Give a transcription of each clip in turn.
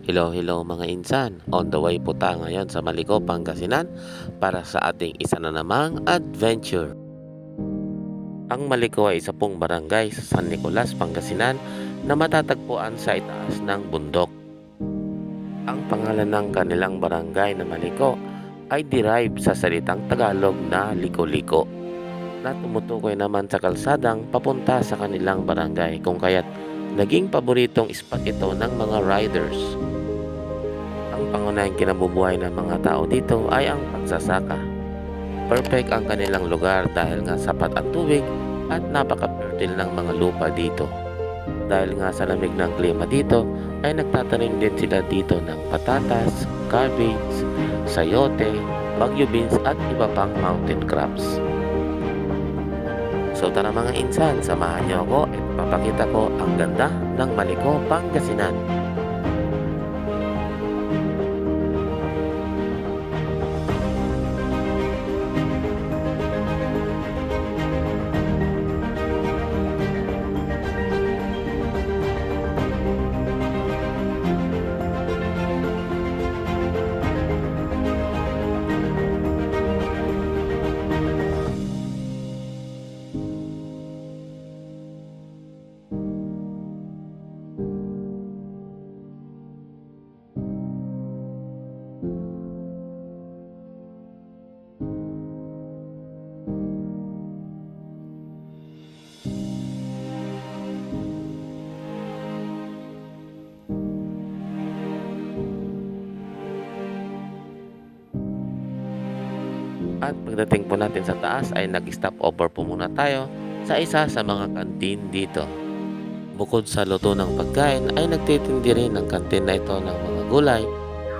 Hello mga insan. On the way po tayo ngayon sa Maliko, Pangasinan para sa ating isa na namang adventure. Ang Maliko ay isa pong barangay sa San Nicolas, Pangasinan na matatagpuan sa itaas ng bundok. Ang pangalan ng kanilang barangay na Maliko ay derived sa salitang Tagalog na liko-liko na tumutukoy naman sa kalsadang papunta sa kanilang barangay, kung kaya't naging paboritong spot ito ng mga riders. Ang pangunahing kinabubuhay ng mga tao dito ay ang pagsasaka. Perfect ang kanilang lugar dahil nga sapat ang tubig at napaka-fertile ng mga lupa dito. Dahil nga sa lamig ng klima dito ay nagtatanim din sila dito ng patatas, cabbage, sayote, bagyo beans at iba pang mountain crops. So tara mga insan, samahan niyo ako at papakita ko ang ganda ng Maliko, Pangasinan. At pagdating po natin sa taas ay nag-stop over po muna tayo sa isa sa mga kantin dito. Bukod sa luto ng pagkain ay nagtitindi rin ng kantin na ito ng mga gulay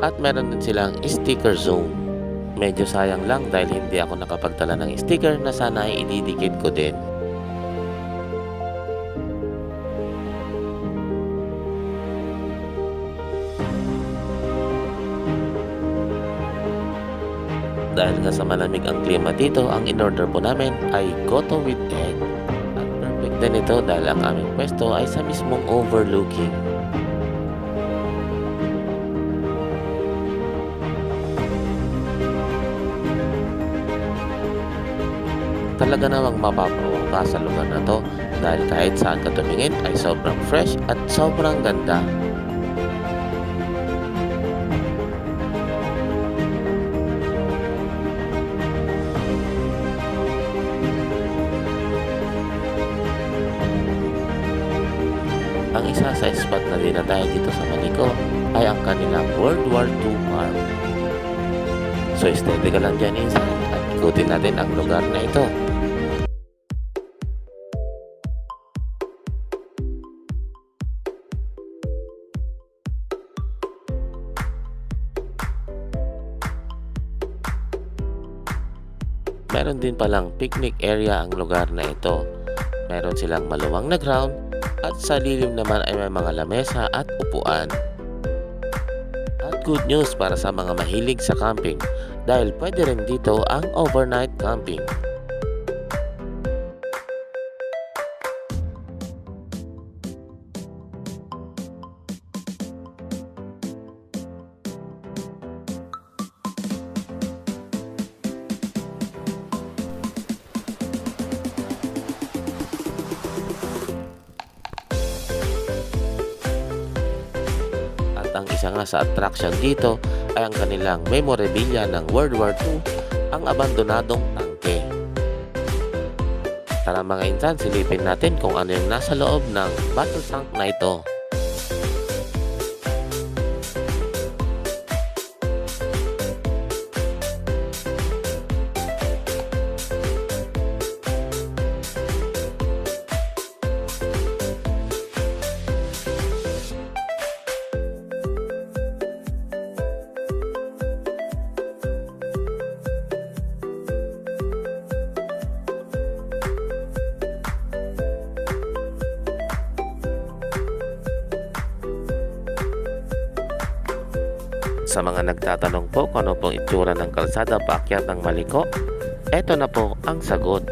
at meron din silang sticker zone. Medyo sayang lang dahil hindi ako nakapagtala ng sticker na sana ay ididikit ko din. Dahil nga sa malamig ang klima dito, ang in-order po namin ay goto with egg. At perfect din ito dahil ang aming pwesto ay sa mismong overlooking. Talaga namang mapapawaw ka sa lugar na to dahil kahit saan ka tumingin ay sobrang fresh at sobrang ganda. Ang isa sa spot na dinadayo dito sa Maliko ay ang kanilang World War II farm. So steady ka lang dyan insan at ikutin natin ang lugar na ito. Meron din palang picnic area ang lugar na ito. Meron silang maluwang na ground at sa lilim naman ay may mga lamesa at upuan. At good news para sa mga mahilig sa camping dahil pwede rin dito ang overnight camping. Ang isa nga sa attraction dito ay ang kanilang memorabilia ng World War II, ang abandonadong tangke. Tara mga insan, silipin natin kung ano yung nasa loob ng battle tank na ito. Sa mga nagtatanong po kung ano pong itsura ng kalsada paakyat ng Maliko, eto na po ang sagot.